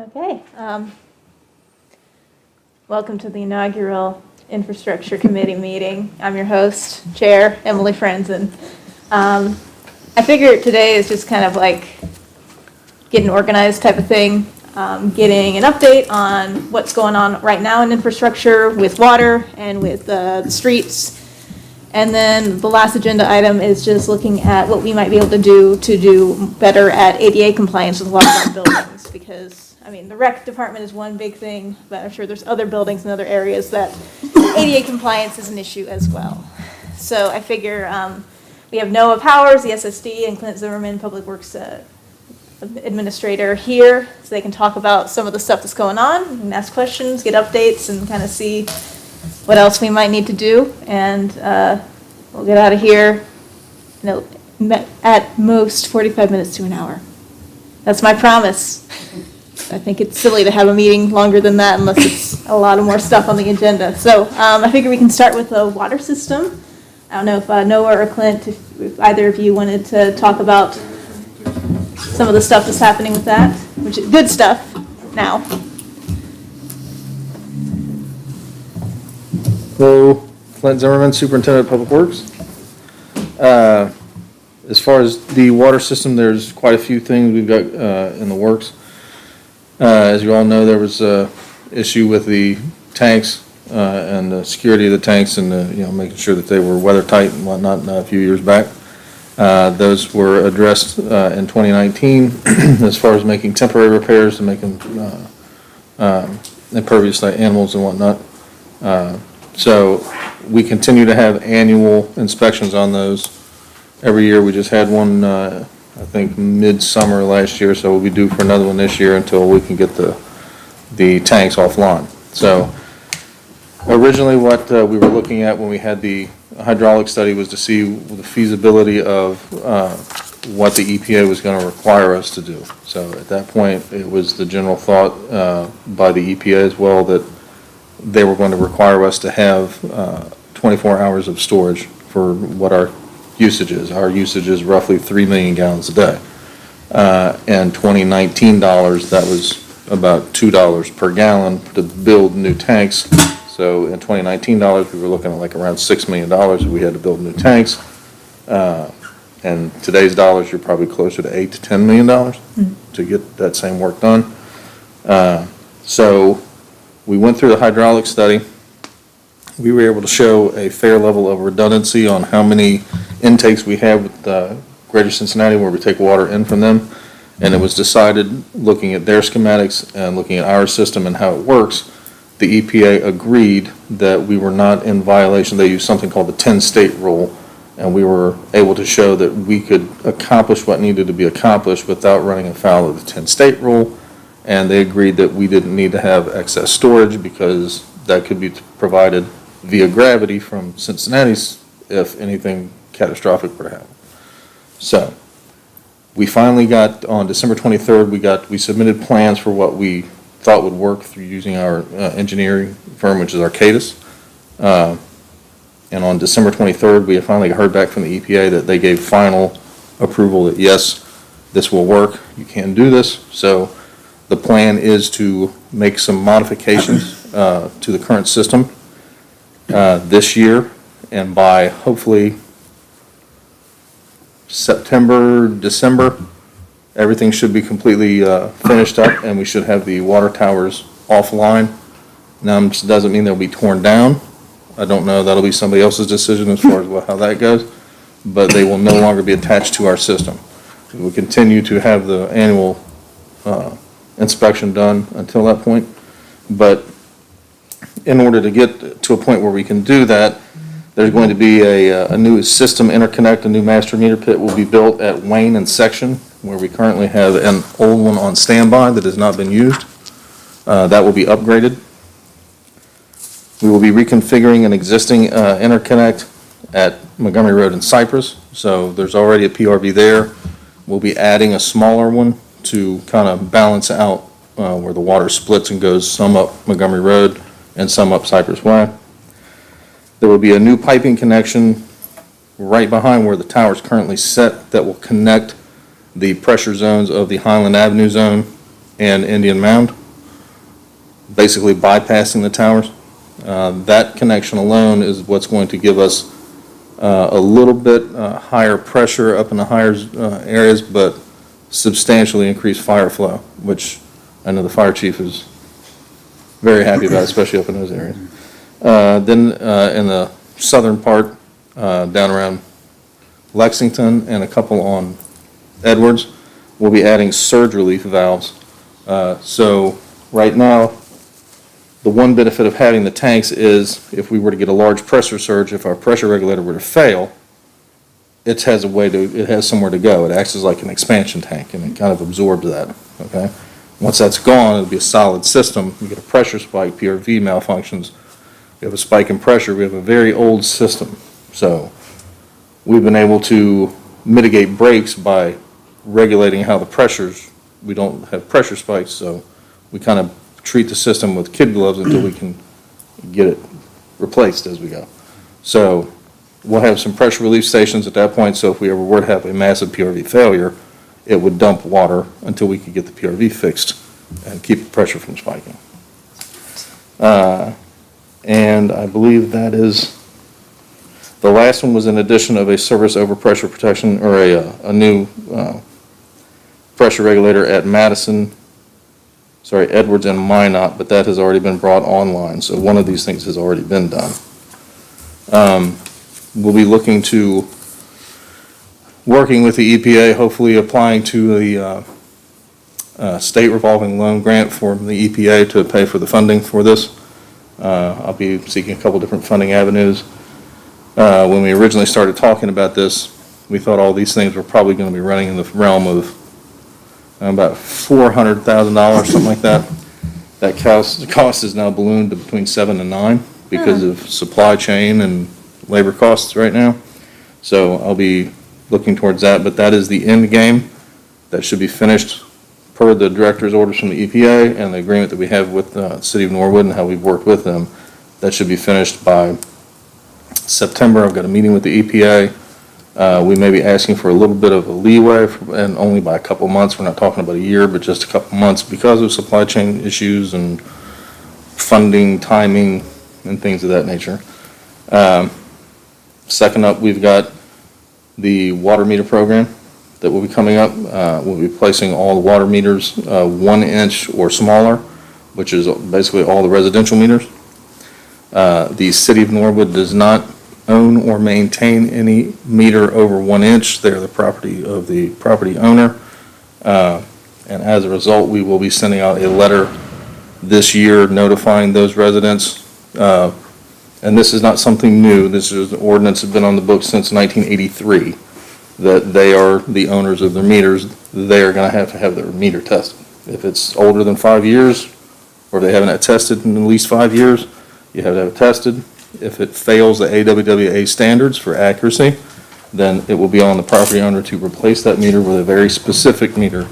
Okay. Welcome to the inaugural Infrastructure Committee meeting. I'm your host, Chair Emily Franzen. I figure today is just kind of like getting organized type of thing, getting an update on what's going on right now in infrastructure with water and with the streets. And then the last agenda item is just looking at what we might be able to do better at ADA compliance with a lot of our buildings. Because, I mean, the rec department is one big thing, but I'm sure there's other buildings and other areas that ADA compliance is an issue as well. So I figure we have Noah Powers, the SSD, and Clint Zimmerman, Public Works Administrator, here, so they can talk about some of the stuff that's going on, and ask questions, get updates, and kind of see what else we might need to do. And we'll get out of here, at most 45 minutes to an hour. That's my promise. I think it's silly to have a meeting longer than that unless it's a lot of more stuff on the agenda. So I figure we can start with the water system. I don't know if Noah or Clint, if either of you wanted to talk about some of the stuff that's happening with that, which is good stuff now. Hello, Clint Zimmerman, Superintendent of Public Works. As far as the water system, there's quite a few things we've got in the works. As you all know, there was an issue with the tanks and the security of the tanks and making sure that they were weather tight and whatnot a few years back. Those were addressed in 2019 as far as making temporary repairs and making impervious to animals and whatnot. So we continue to have annual inspections on those. Every year. We just had one, I think, midsummer last year, so we'll be due for another one this year until we can get the tanks offline. So originally what we were looking at when we had the hydraulic study was to see the feasibility of what the EPA was going to require us to do. So at that point, it was the general thought by the EPA as well that they were going to require us to have 24 hours of storage for what our usage is. Our usage is roughly 3 million gallons a day. And 2019 dollars, that was about $2 per gallon to build new tanks. So in 2019 dollars, we were looking at like around $6 million if we had to build new tanks. And today's dollars, you're probably closer to $8 to $10 million to get that same work done. So we went through the hydraulic study. We were able to show a fair level of redundancy on how many intakes we have with Greater Cincinnati where we take water in from them. And it was decided, looking at their schematics and looking at our system and how it works, the EPA agreed that we were not in violation. They used something called the 10-state rule, and we were able to show that we could accomplish what needed to be accomplished without running afoul of the 10-state rule. And they agreed that we didn't need to have excess storage because that could be provided via gravity from Cincinnati's if anything catastrophic were to happen. So we finally got, on December 23rd, we submitted plans for what we thought would work through using our engineering firm, which is Arcadis. And on December 23rd, we have finally heard back from the EPA that they gave final approval that yes, this will work, you can do this. So the plan is to make some modifications to the current system this year, and by hopefully September, December, everything should be completely finished up and we should have the water towers offline. Now, it doesn't mean they'll be torn down. I don't know, that'll be somebody else's decision as far as how that goes, but they will no longer be attached to our system. We will continue to have the annual inspection done until that point, but in order to get to a point where we can do that, there's going to be a new system interconnect, a new master meter pit will be built at Wayne and Section, where we currently have an old one on standby that has not been used. That will be upgraded. We will be reconfiguring an existing interconnect at Montgomery Road in Cypress. So there's already a PRV there. We'll be adding a smaller one to kind of balance out where the water splits and goes some up Montgomery Road and some up Cypress Way. There will be a new piping connection right behind where the tower is currently set that will connect the pressure zones of the Highland Avenue zone and Indian Mound, basically bypassing the towers. That connection alone is what's going to give us a little bit higher pressure up in the higher areas, but substantially increased fire flow, which I know the fire chief is very happy about, especially up in those areas. Then in the southern part, down around Lexington and a couple on Edwards, we'll be adding surge relief valves. So right now, the one benefit of having the tanks is if we were to get a large pressure surge, if our pressure regulator were to fail, it has somewhere to go. It acts as like an expansion tank, and it kind of absorbs that, okay? Once that's gone, it'll be a solid system. We get a pressure spike, PRV malfunctions. We have a spike in pressure. We have a very old system. So we've been able to mitigate breaks by regulating how the pressures, we don't have pressure spikes, so we kind of treat the system with kid gloves until we can get it replaced as we go. So we'll have some pressure relief stations at that point, so if we ever were to have a massive PRV failure, it would dump water until we could get the PRV fixed and keep the pressure from spiking. And I believe that is, the last one was an addition of a service overpressure protection, or a new pressure regulator at Edwards and Minot, but that has already been brought online, so one of these things has already been done. We'll be looking to, working with the EPA, hopefully applying to the state revolving loan grant from the EPA to pay for the funding for this. I'll be seeking a couple different funding avenues. When we originally started talking about this, we thought all these things were probably going to be running in the realm of about $400,000, something like that. That cost is now ballooned to between 7 and 9 because of supply chain and labor costs right now. So I'll be looking towards that, but that is the end game. That should be finished per the director's orders from the EPA and the agreement that we have with the city of Norwood and how we've worked with them. That should be finished by September. I've got a meeting with the EPA. We may be asking for a little bit of a leeway, and only by a couple months. We're not talking about a year, but just a couple months because of supply chain issues and funding, timing, and things of that nature. Second up, we've got the water meter program that will be coming up. We'll be placing all the water meters 1 inch or smaller, which is basically all the residential meters. The city of Norwood does not own or maintain any meter over 1 inch. They're the property of the property owner. And as a result, we will be sending out a letter this year notifying those residents. And this is not something new. This is an ordinance that's been on the books since 1983, that they are the owners of their meters. They are going to have their meter tested. If it's older than 5 years, or if they haven't had tested in at least 5 years, you have to have it tested. If it fails the AWWA standards for accuracy, then it will be on the property owner to replace that meter with a very specific meter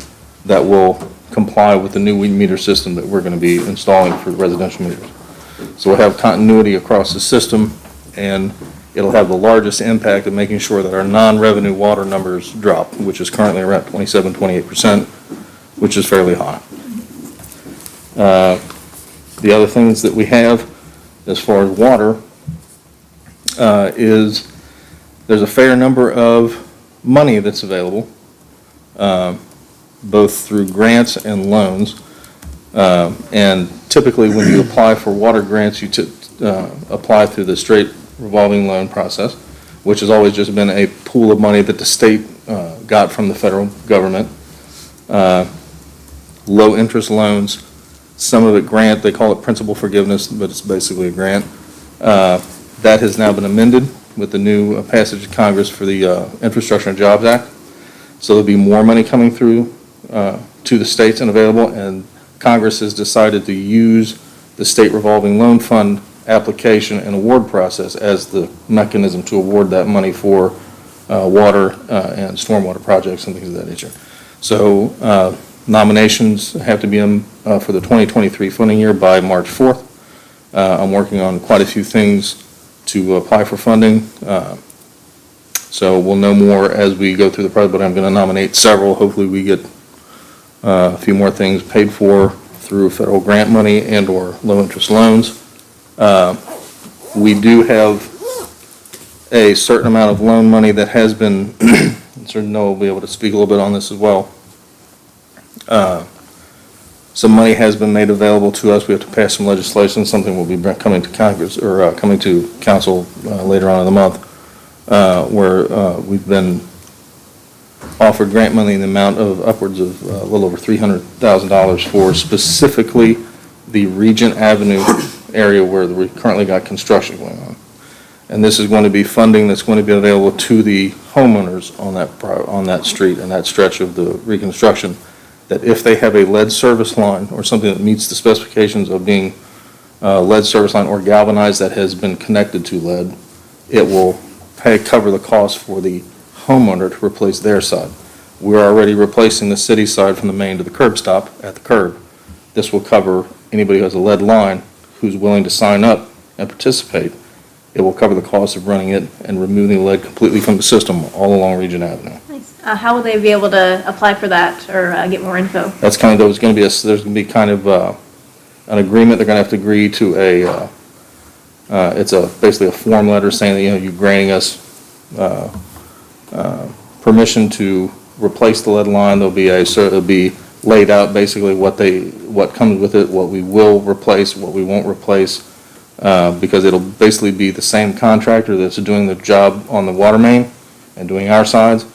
that will comply with the new meter system that we're going to be installing for the residential meters. So we'll have continuity across the system, and it'll have the largest impact of making sure that our non-revenue water numbers drop, which is currently around 27-28%, which is fairly high. The other things that we have as far as water is there's a fair number of money that's available, both through grants and loans. And typically when you apply for water grants, you apply through the straight revolving loan process, which has always just been a pool of money that the state got from the federal government. Low interest loans, some of it grant, they call it principal forgiveness, but it's basically a grant. That has now been amended with the new passage of Congress for the Infrastructure and Jobs Act. So there'll be more money coming through to the states and available, and Congress has decided to use the state revolving loan fund application and award process as the mechanism to award that money for water and stormwater projects and things of that nature. So nominations have to be in for the 2023 funding year by March 4th. I'm working on quite a few things to apply for funding. So we'll know more as we go through the process, but I'm going to nominate several. Hopefully we get A few more things paid for through federal grant money and/or low-interest loans. We do have a certain amount of loan money that has been, Sir Noah will be able to speak a little bit on this as well. Some money has been made available to us. We have to pass some legislation. Something will be coming to Congress, or coming to council later on in the month, where we've been offered grant money in the amount of upwards of a little over $300,000 for specifically the Regent Avenue area where we currently got construction going on. And this is going to be funding that's going to be available to the homeowners on that street and that stretch of the reconstruction, that if they have a lead service line or something that meets the specifications of being lead service line or galvanized that has been connected to lead, it will cover the cost for the homeowner to replace their side. We're already replacing the city side from the main to the curb stop at the curb. This will cover anybody who has a lead line who's willing to sign up and participate. It will cover the cost of running it and removing the lead completely from the system all along Regent Avenue. Nice. How will they be able to apply for that or get more info? That's kind of, there's going to be kind of an agreement. They're going to have to agree to it's basically a form letter saying that, you're granting us permission to replace the lead line. It'll be laid out basically what comes with it, what we will replace, what we won't replace, because it'll basically be the same contractor that's doing the job on the water main and doing our sides.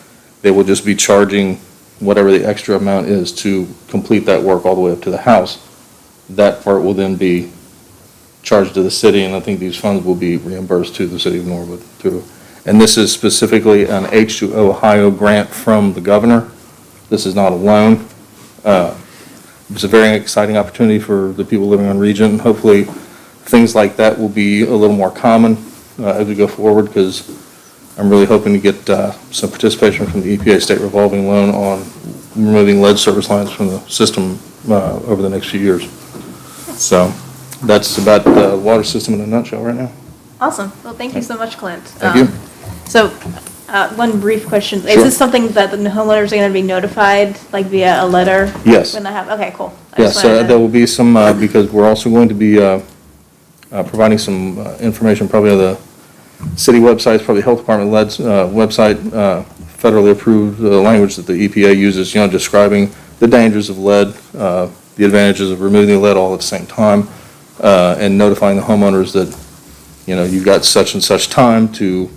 They will just be charging whatever the extra amount is to complete that work all the way up to the house. That part will then be charged to the city, and I think these funds will be reimbursed to the city of Norwood too. And this is specifically an H2 Ohio grant from the governor. This is not a loan. It's a very exciting opportunity for the people living on Regent. Hopefully things like that will be a little more common as we go forward, because I'm really hoping to get some participation from the EPA state revolving loan on removing lead service lines from the system over the next few years. So that's about the water system in a nutshell right now. Awesome. Well, thank you so much, Clint. Thank you. So, one brief question. Sure. Is this something that the homeowners are going to be notified, like via a letter? Yes. When they have, okay, cool. Yes, there will be some, because we're also going to be providing some information probably on the city websites, probably health department lead's website, federally approved language that the EPA uses, describing the dangers of lead, the advantages of removing the lead all at the same time, and notifying the homeowners that, you've got such and such time to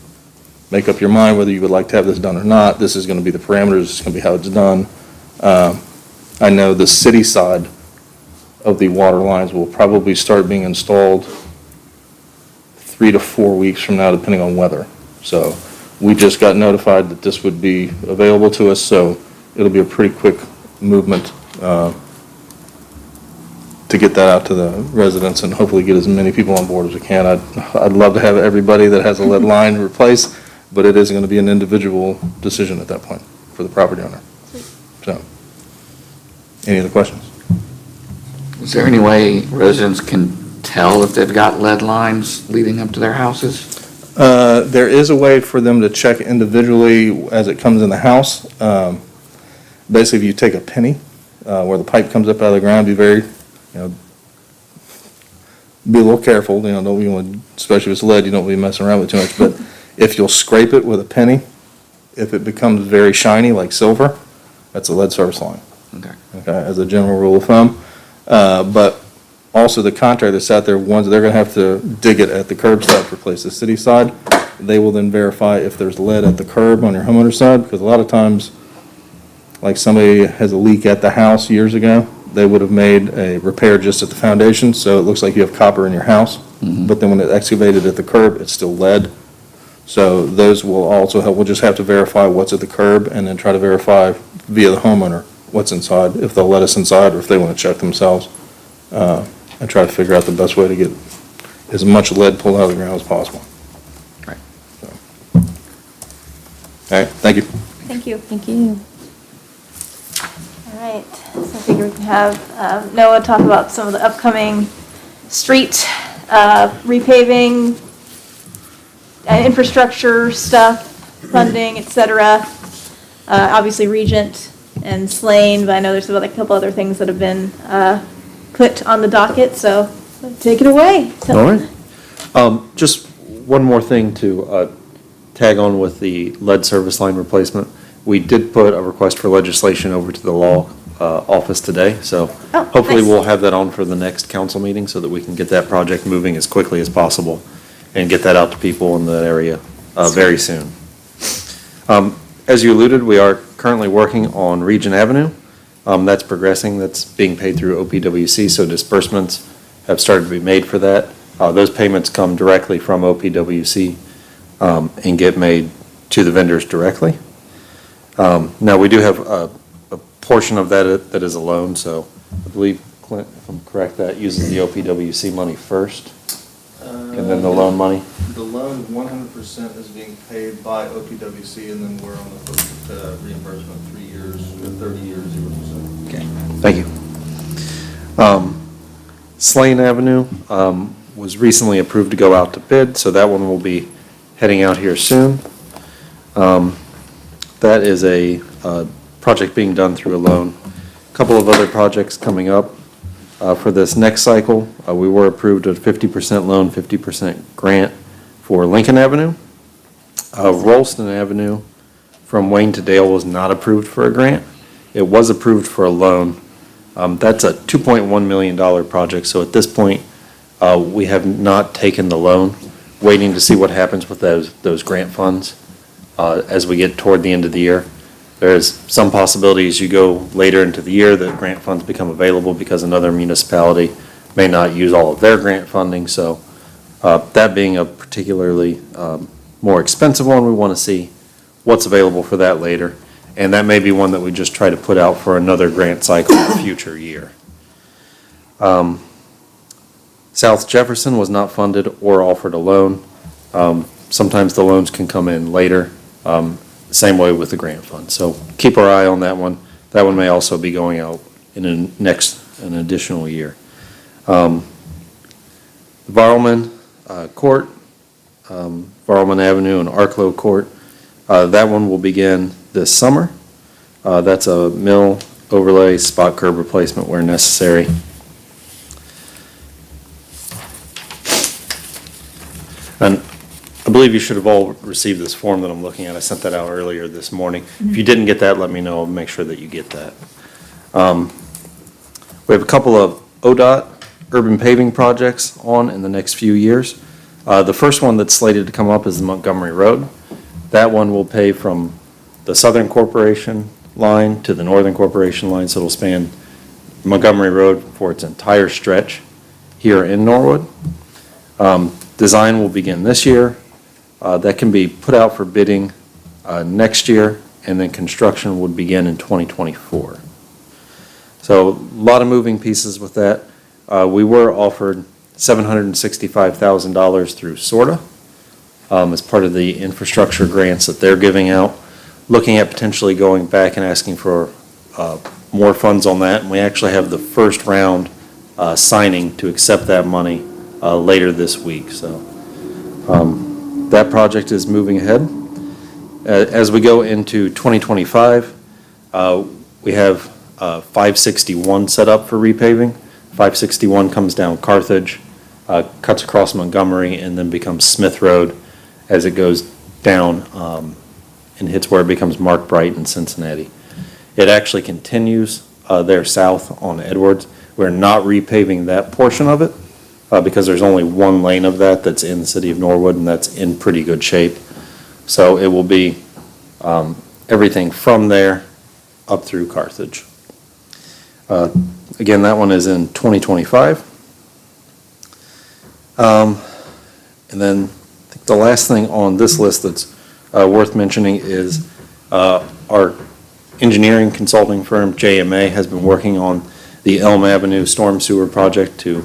make up your mind whether you would like to have this done or not. This is going to be the parameters. This is going to be how it's done. I know the city side of the water lines will probably start being installed 3 to 4 weeks from now, depending on weather. So we just got notified that this would be available to us, so it'll be a pretty quick movement to get that out to the residents and hopefully get as many people on board as we can. I'd love to have everybody that has a lead line replaced, but it is going to be an individual decision at that point for the property owner. So, any other questions? Is there any way residents can tell if they've got lead lines leading up to their houses? There is a way for them to check individually as it comes in the house. Basically, if you take a penny where the pipe comes up out of the ground, be a little careful. Especially if it's lead, you don't be messing around with too much. But if you'll scrape it with a penny, if it becomes very shiny like silver, that's a lead service line. Okay. Okay, as a general rule of thumb. But also the contractor that's out there, they're going to have to dig it at the curb stop to replace the city side. They will then verify if there's lead at the curb on your homeowner's side, because a lot of times, like somebody has a leak at the house years ago, they would have made a repair just at the foundation, so it looks like you have copper in your house. Mm-hmm. But then when it's excavated at the curb, it's still lead. So those will also help. We'll just have to verify what's at the curb and then try to verify via the homeowner what's inside, if they'll let us inside or if they want to check themselves, and try to figure out the best way to get as much lead pulled out of the ground as possible. Right. So. All right, thank you. Thank you. Thank you. All right, so I figure we can have Noah talk about some of the upcoming street repaving, infrastructure stuff, funding, et cetera. Obviously Regent, and Slane, but I know there's a couple other things that have been put on the docket, so take it away. All right. Just one more thing to tag on with the lead service line replacement. We did put a request for legislation over to the law office today, so Oh, hopefully nice. we'll have that on for the next council meeting so that we can get that project moving as quickly as possible and get that out to people in that area very soon. As you alluded, we are currently working on Region Avenue. That's progressing. That's being paid through OPWC, so disbursements have started to be made for that. Those payments come directly from OPWC and get made to the vendors directly. Now, we do have a portion of that that is a loan, so I believe, Clint, if I'm correct, that uses the OPWC money first, and then the loan money? The loan, 100% is being paid by OPWC, and then we're on the first reimbursement, 3 years, 30 years, 0%. Okay, thank you. Slane Avenue was recently approved to go out to bid, so that one will be heading out here soon. That is a project being done through a loan. A couple of other projects coming up for this next cycle. We were approved a 50% loan, 50% grant for Lincoln Avenue. Rolston Avenue from Wayne to Dale was not approved for a grant. It was approved for a loan. That's a $2.1 million project, so at this point, we have not taken the loan, waiting to see what happens with those grant funds as we get toward the end of the year. There's some possibilities you go later into the year that grant funds become available because another municipality may not use all of their grant funding, so that being a particularly more expensive one, we want to see what's available for that later. And that may be one that we just try to put out for another grant cycle in a future year. South Jefferson was not funded or offered a loan. Sometimes the loans can come in later, same way with the grant fund. So keep our eye on that one. That one may also be going out in an additional year. The Varlman Court, Varlman Avenue and Arklow Court, that one will begin this summer. That's a mill overlay, spot curb replacement where necessary. And I believe you should have all received this form that I'm looking at. I sent that out earlier this morning. If you didn't get that, let me know. I'll make sure that you get that. We have a couple of ODOT urban paving projects on in the next few years. The first one that's slated to come up is the Montgomery Road. That one will pay from the Southern Corporation line to the Northern Corporation line, so it'll span Montgomery Road for its entire stretch here in Norwood. Design will begin this year. That can be put out for bidding next year, and then construction would begin in 2024. So a lot of moving pieces with that. We were offered $765,000 through SORTA as part of the infrastructure grants that they're giving out, looking at potentially going back and asking for more funds on that. And we actually have the first round signing to accept that money later this week. So that project is moving ahead. As we go into 2025, we have 561 set up for repaving. 561 comes down Carthage, cuts across Montgomery, and then becomes Smith Road as it goes down and hits where it becomes Mark Bright in Cincinnati. It actually continues there south on Edwards. We're not repaving that portion of it because there's only one lane of that that's in the city of Norwood, and that's in pretty good shape. So it will be everything from there up through Carthage. Again, that one is in 2025. And then I think the last thing on this list that's worth mentioning is our engineering consulting firm, JMA, has been working on the Elm Avenue Storm Sewer Project to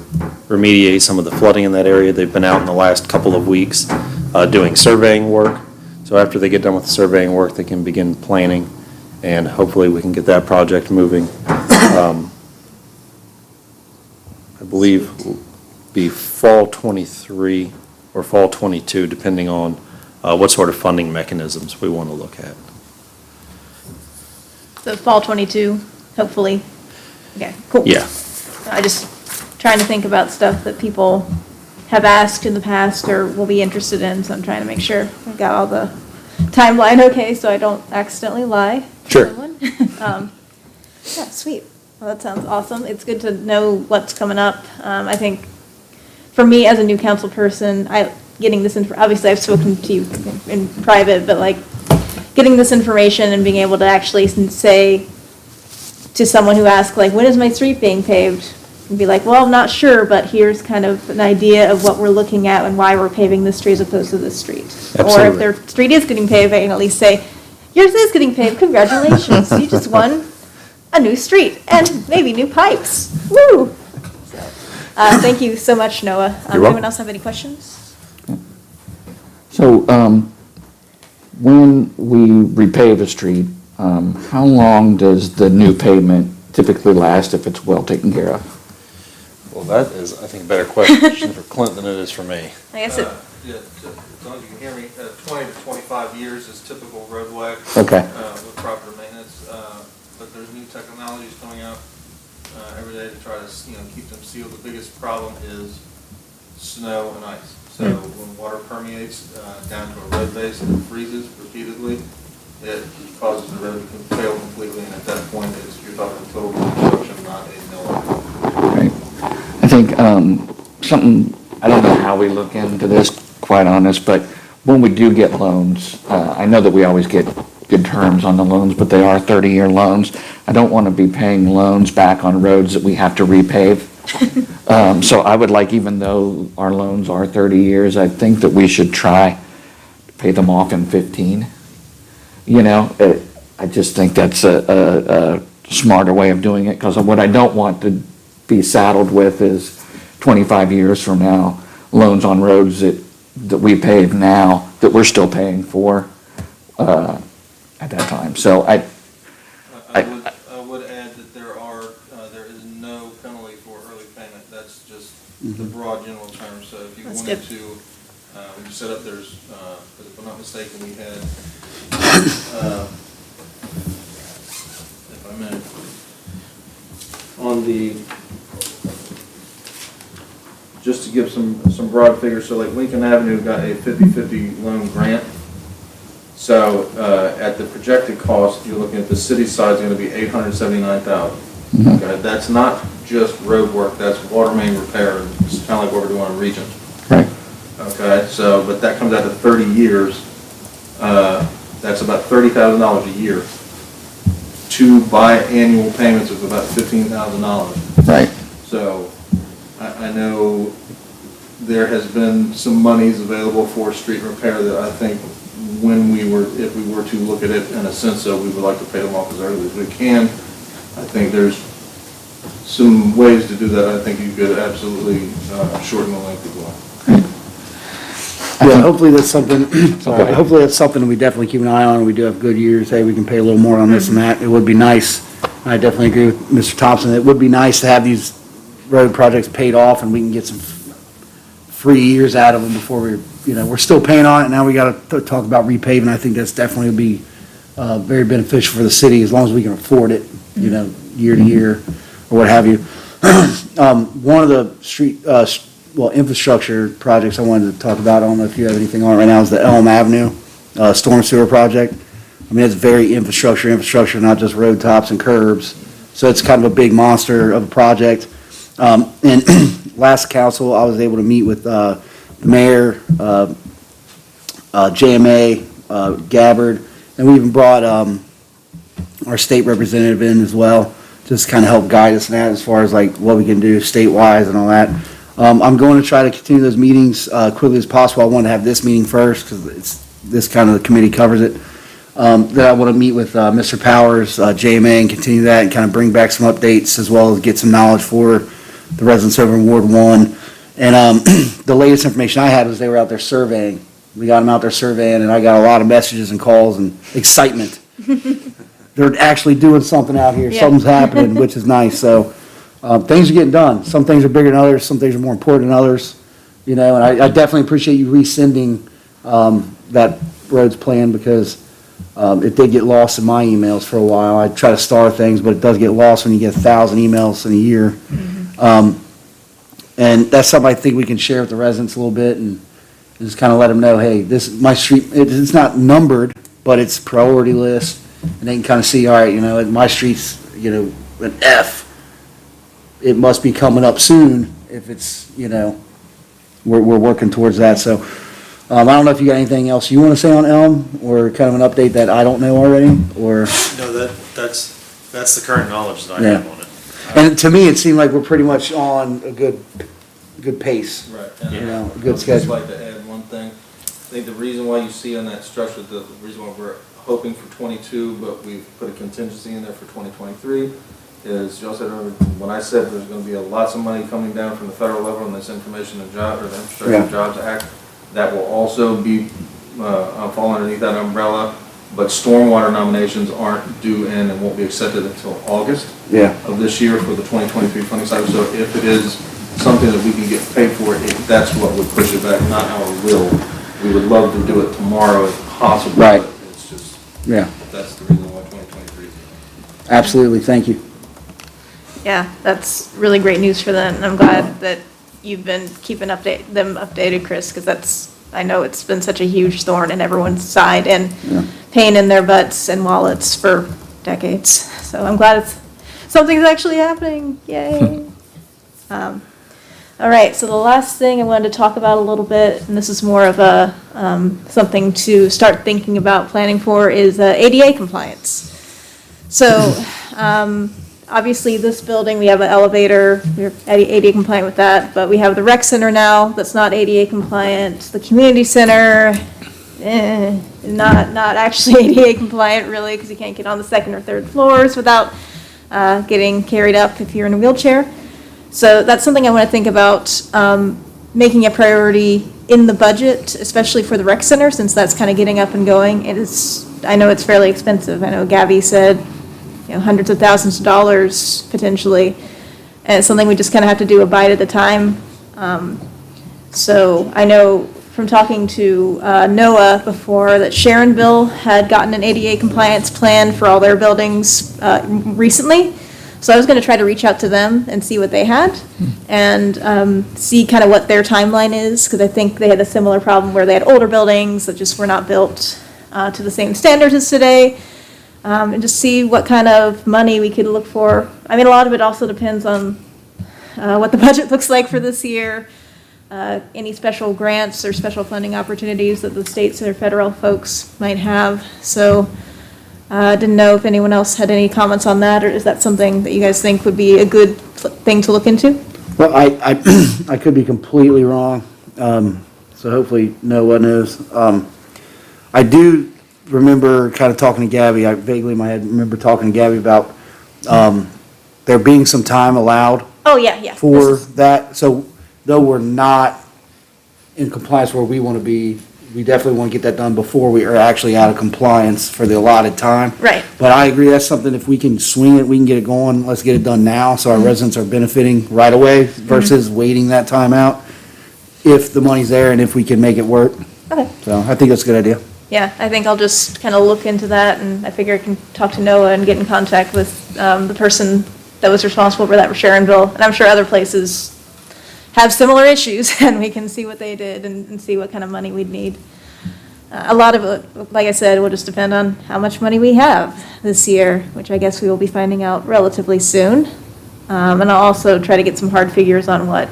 remediate some of the flooding in that area. They've been out in the last couple of weeks doing surveying work. So after they get done with the surveying work, they can begin planning, and hopefully we can get that project moving. I believe will be fall 23 or fall 22, depending on what sort of funding mechanisms we want to look at. the fall 22, hopefully. Okay, cool. Yeah. I just trying to think about stuff that people have asked in the past or will be interested in, so I'm trying to make sure I've got all the timeline okay, so I don't accidentally lie. to Sure. someone. Yeah, sweet. Well, that sounds awesome. It's good to know what's coming up. I think for me as a new council person, getting this obviously I've spoken to you in private, but like getting this information and being able to actually say to someone who asks like, when is my street being paved? And be like, well, I'm not sure, but here's kind of an idea of what we're looking at and why we're paving this street as opposed to this street. Or if Absolutely. their street is getting paved, I can at least say, yours is getting paved, congratulations, you just won a new street and maybe new pipes. Woo! So, thank you so much, Noah. welcome. Anyone else have any questions? So, when we repave a street, how long does the new pavement typically last if it's well taken care of? Well, that is, I think, a better question for Clint than it is for me. I guess it, Yeah, as long as you can hear me, 20 to 25 years is typical roadway. Okay. With proper maintenance, but there's new technologies coming out every day to try to, keep them sealed. The biggest problem is snow and ice. So when water permeates down to a road base and it freezes repeatedly, it causes the road to fail completely, and at that point, you're talking total construction, not a mill. Right. I think something, I don't know how we look into this, quite honest, but when we do get loans, I know that we always get good terms on the loans, but they are 30-year loans. I don't want to be paying loans back on roads that we have to repave. So I would like, even though our loans are 30 years, I think that we should try to pay them off in 15. I just think that's a smarter way of doing it, because what I don't want to be saddled with is 25 years from now, loans on roads that we pave now that we're still paying for at that time. So I would add that there is no penalty for early payment. That's just the broad general term. So if you That's wanted good. to, when you set up, there's, if I'm not mistaken, we had, if I may, on the, just to give some broad figures, so like Lincoln Avenue got a 50/50 loan grant. So at the projected cost, you're looking at the city side is going to be $879,000. Okay, that's not just road work, that's water main repair. It's kind of like what we're doing on Regent. Right. Okay, so, but that comes out to 30 years. That's about $30,000 a year. To biannual payments of about $15,000. Right. So I know there has been some monies available for street repair that I think if we were to look at it in a sense, so we would like to pay them off as early as we can. I think there's some ways to do that. I think you could absolutely shorten the length of one. Yeah, hopefully that's something, sorry, Okay. hopefully that's something we definitely keep an eye on. We do have good years. Hey, we can pay a little more on this and that. It would be nice. I definitely agree with Mr. Thompson. It would be nice to have these road projects paid off and we can get some free years out of them before we're still paying on it. Now we got to talk about repaving. I think that's definitely would be very beneficial for the city as long as we can afford it, year to year or what have you. One of the street, infrastructure projects I wanted to talk about, I don't know if you have anything on it right now, is the Elm Avenue storm sewer project. I mean, it's very infrastructure, not just road tops and curbs. So it's kind of a big monster of a project. And last council, I was able to meet with the mayor, JMA, Gabbard, and we even brought our state representative in as well, just kind of help guide us in that as far as like what we can do statewide and all that. I'm going to try to continue those meetings quickly as possible. I want to have this meeting first because this kind of the committee covers it. Then I want to meet with Mr. Powers, JMA, and continue that and kind of bring back some updates as well as get some knowledge for the residents over in Ward 1. And the latest information I had was they were out there surveying. We got them out there surveying, and I got a lot of messages and calls and excitement. They're actually doing something out here. Yeah. Something's happening, which is nice. So things are getting done. Some things are bigger than others. Some things are more important than others. And I definitely appreciate you rescinding that roads plan because It did get lost in my emails for a while. I try to star things, but it does get lost when you get 1,000 emails in a year. And that's something I think we can share with the residents a little bit and just kind of let them know, hey, my street, it's not numbered, but it's priority list. And they can kind of see, all right, my street's, an F. It must be coming up soon if it's, we're working towards that. So I don't know if you got anything else you want to say on Elm or kind of an update that I don't know already, or? No, that's the current knowledge that I Yeah. have on it. And to me, it seemed like we're pretty much on a good pace. Right. A I'd good just schedule. like to add one thing. I think the reason why you see on that structure, the reason why we're hoping for 22, but we've put a contingency in there for 2023, is you also remember when I said there's going to be lots of money coming down from the federal level on this information and job, or the Infrastructure Yeah. Jobs Act, that will also be, fall underneath that umbrella, but stormwater nominations aren't due in and won't be accepted until August Yeah. of this year for the 2023 funding cycle. So if it is something that we can get paid for, that's what would push it back, not our will. We would love to do it tomorrow if possible. Right. But it's just, Yeah, that's the reason why 2023 is. absolutely. Thank you. Yeah, that's really great news for them, and I'm glad that you've been keeping them updated, Chris, because I know it's been such a huge thorn in everyone's side and Yeah. pain in their butts and wallets for decades. So I'm glad something's actually happening, yay. All right, so the last thing I wanted to talk about a little bit, and this is more of a, something to start thinking about planning for, is ADA compliance. So, obviously, this building, we have an elevator, we're ADA compliant with that, but we have the rec center now that's not ADA compliant. The community center, not actually ADA compliant really, because you can't get on the second or third floors without getting carried up if you're in a wheelchair. So that's something I want to think about, making a priority in the budget, especially for the rec center, since that's kind of getting up and going. I know it's fairly expensive. I know Gabby said, hundreds of thousands of dollars potentially. And it's something we just kind of have to do a bite at a time. So I know from talking to Noah before that Sharonville had gotten an ADA compliance plan for all their buildings recently. So I was going to try to reach out to them and see what they had and see kind of what their timeline is, because I think they had a similar problem where they had older buildings that just were not built to the same standards as today. And just see what kind of money we could look for. I mean, a lot of it also depends on what the budget looks like for this year, any special grants or special funding opportunities that the states or federal folks might have. So I didn't know if anyone else had any comments on that, or is that something that you guys think would be a good thing to look into? Well, I could be completely wrong, so hopefully Noah knows. I do remember kind of talking to Gabby, I vaguely in my head remember talking to Gabby about there being some time allowed Oh, yeah. for that. So though we're not in compliance where we want to be, we definitely want to get that done before we are actually out of compliance for the allotted time. Right. But I agree, that's something, if we can swing it, we can get it going, let's get it done now, so our residents are benefiting right away versus waiting that time out, if the money's there and if we can make it work. Okay. So I think that's a good idea. Yeah, I think I'll just kind of look into that, and I figure I can talk to Noah and get in contact with the person that was responsible for that for Sharonville, and I'm sure other places have similar issues, and we can see what they did and see what kind of money we'd need. A lot of it, like I said, will just depend on how much money we have this year, which I guess we will be finding out relatively soon. And I'll also try to get some hard figures on what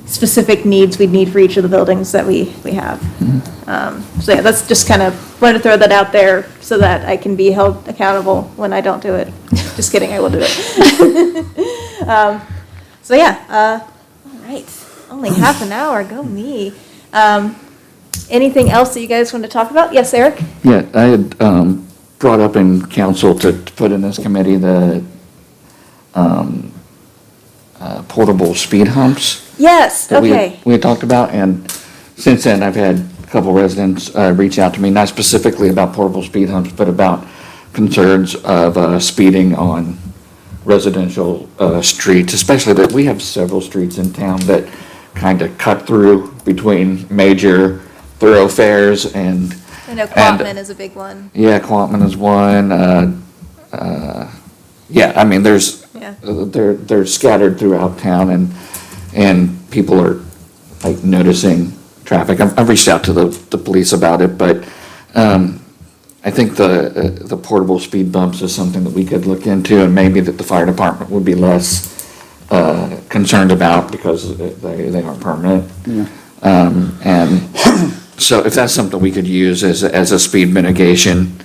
specific needs we'd need for each of the buildings that we have. So yeah, that's just kind of, wanted to throw that out there so that I can be held accountable when I don't do it. Just kidding, I will do it. So yeah, all right, only half an hour, go me. Anything else that you guys want to talk about? Yes, Eric? Yeah, I had brought up in council to put in this committee the portable speed humps. Yes, that okay. we had talked about, and since then, I've had a couple residents reach out to me, not specifically about portable speed humps, but about concerns of speeding on residential streets, especially that we have several streets in town that kind of cut through between major thoroughfares, and I know Quatman is a big one. Yeah, Quatman is one. Yeah, I mean, Yeah. they're scattered throughout town and people are like noticing traffic. I've reached out to the police about it, but, I think the portable speed bumps is something that we could look into and maybe that the fire department would be less, concerned about because they aren't permanent. Yeah. And so if that's something we could use as a speed mitigation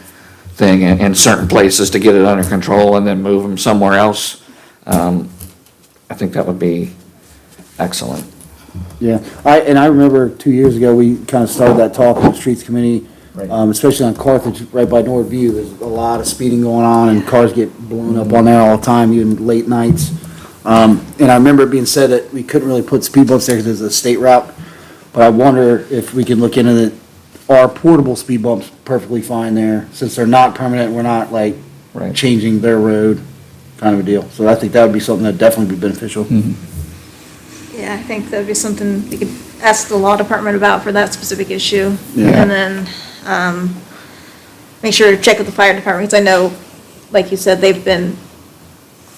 thing in certain places to get it under control and then move them somewhere else, I think that would be excellent. Yeah, I remember 2 years ago, we kind of started that talk with the Streets Committee, Right. especially on Carthage, right by Norwood View. There's a lot of speeding going on, and cars get blown up on there all the time, even late nights. And I remember it being said that we couldn't really put speed bumps there because it's a state route, but I wonder if we can look into the, are portable speed bumps perfectly fine there, since they're not permanent, we're not like Right. changing their road, kind of a deal. So I think that would be something that'd definitely be beneficial. Yeah, I think that'd be something we could ask the law department about for that specific issue. Yeah. And then, make sure to check with the fire department, because I know, like you said, they've been.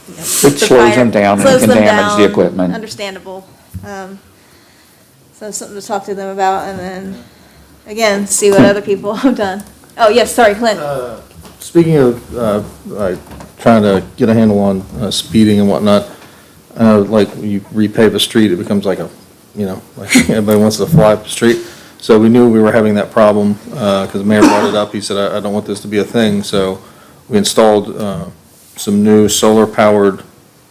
You know, It the slows fire- them down and slows can them damage the down, equipment. Understandable. So something to talk to them about, and then, again, see what other people have done. Oh, yes, sorry, Clint. Speaking of, like, trying to get a handle on speeding and whatnot, like, when you repave a street, it becomes like like everybody wants to fly up the street. So we knew we were having that problem, because the mayor brought it up. He said, I don't want this to be a thing. So we installed some new solar-powered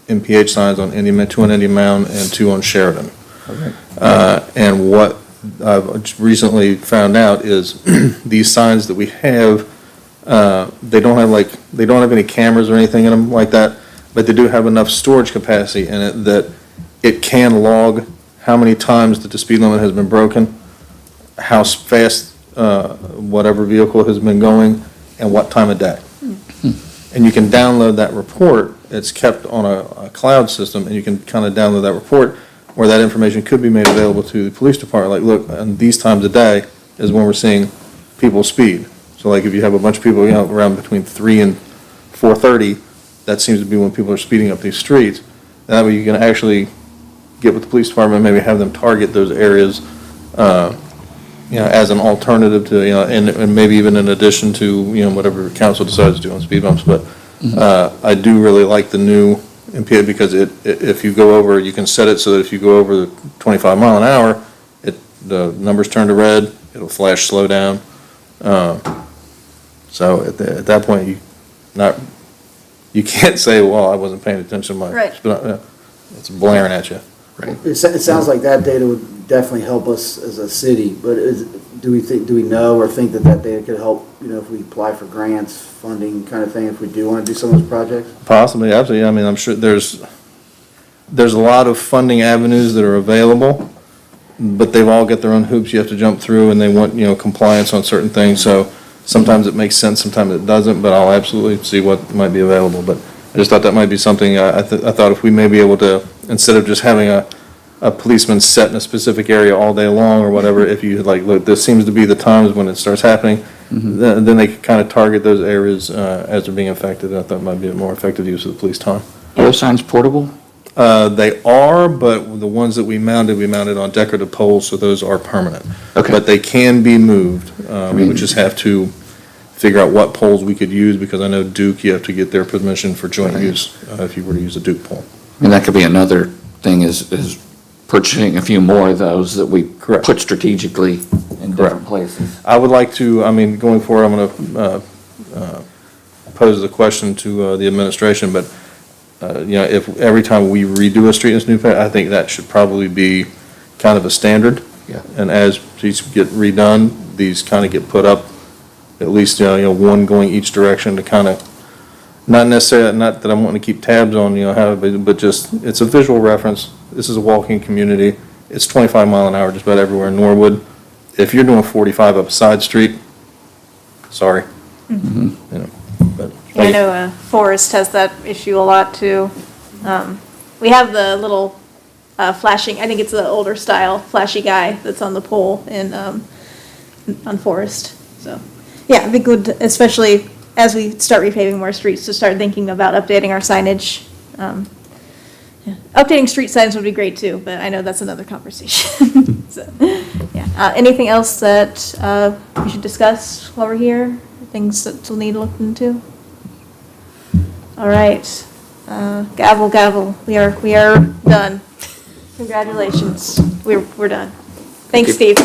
MPH signs on two on Indian Mound and 2 on Sheridan. And what I've recently found out is these signs that we have, they don't have any cameras or anything in them like that, but they do have enough storage capacity in it that it can log how many times that the speed limit has been broken, how fast whatever vehicle has been going, and what time of day. And you can download that report. It's kept on a cloud system, and you can kind of download that report where that information could be made available to the police department. Like, look, and these times of day is when we're seeing people speed. So like if you have a bunch of people, around between 3 and 4:30, that seems to be when people are speeding up these streets. That way you can actually get with the police department, maybe have them target those areas, as an alternative to, and maybe even in addition to, whatever council decides to do on speed bumps. But I do really like the new MPA because if you go over, you can set it so that if you go over the 25 mile an hour, the numbers turn to red, it'll flash slow down. So at that point, you can't say, well, I wasn't paying attention to my. Right. It's blaring at you. It sounds like that data would definitely help us as a city, but do we know or think that data could help, if we apply for grants, funding kind of thing, if we do want to do some of those projects? Possibly, absolutely. I mean, I'm sure there's a lot of funding avenues that are available, but they've all got their own hoops you have to jump through, and they want, compliance on certain things. So sometimes it makes sense, sometimes it doesn't, but I'll absolutely see what might be available. But I just thought that might be something, I thought if we may be able to, instead of just having a policeman set in a specific area all day long or whatever, if you like, look, this seems to be the times when it starts happening, then they could kind of target those areas as they're being affected. I thought it might be a more effective use of the police time. Are those signs portable? They are, but the ones that we mounted on decorative poles, so those are permanent. Okay. But they can be moved. We would just have to figure out what poles we could use, because I know Duke, you have to get their permission for joint use if you were to use a Duke pole. And that could be another thing is purchasing a few more of those that we Correct. put strategically in different places. I would like to, going forward, I'm going to pose the question to the administration, but, if every time we redo a street in this new, I think that should probably be kind of a standard. Yeah. And as streets get redone, these kind of get put up, at least, one going each direction to kind of, not necessarily, not that I'm wanting to keep tabs on, how, but just, it's a visual reference. This is a walking community. It's 25 mile an hour just about everywhere in Norwood. If you're doing 45 up a side street, sorry. But Yeah, I know Forest has that issue a lot too. We have the little flashing, I think it's the older style flashy guy that's on the pole on Forest. So, yeah, I think would, especially as we start repaving more streets, to start thinking about updating our signage. Yeah. Updating street signs would be great too, but I know that's another conversation. So, yeah. Anything else that we should discuss while we're here? Things that we'll need to look into? All right. Gavel, gavel. We are done. Congratulations. We're done. Thanks, Steve.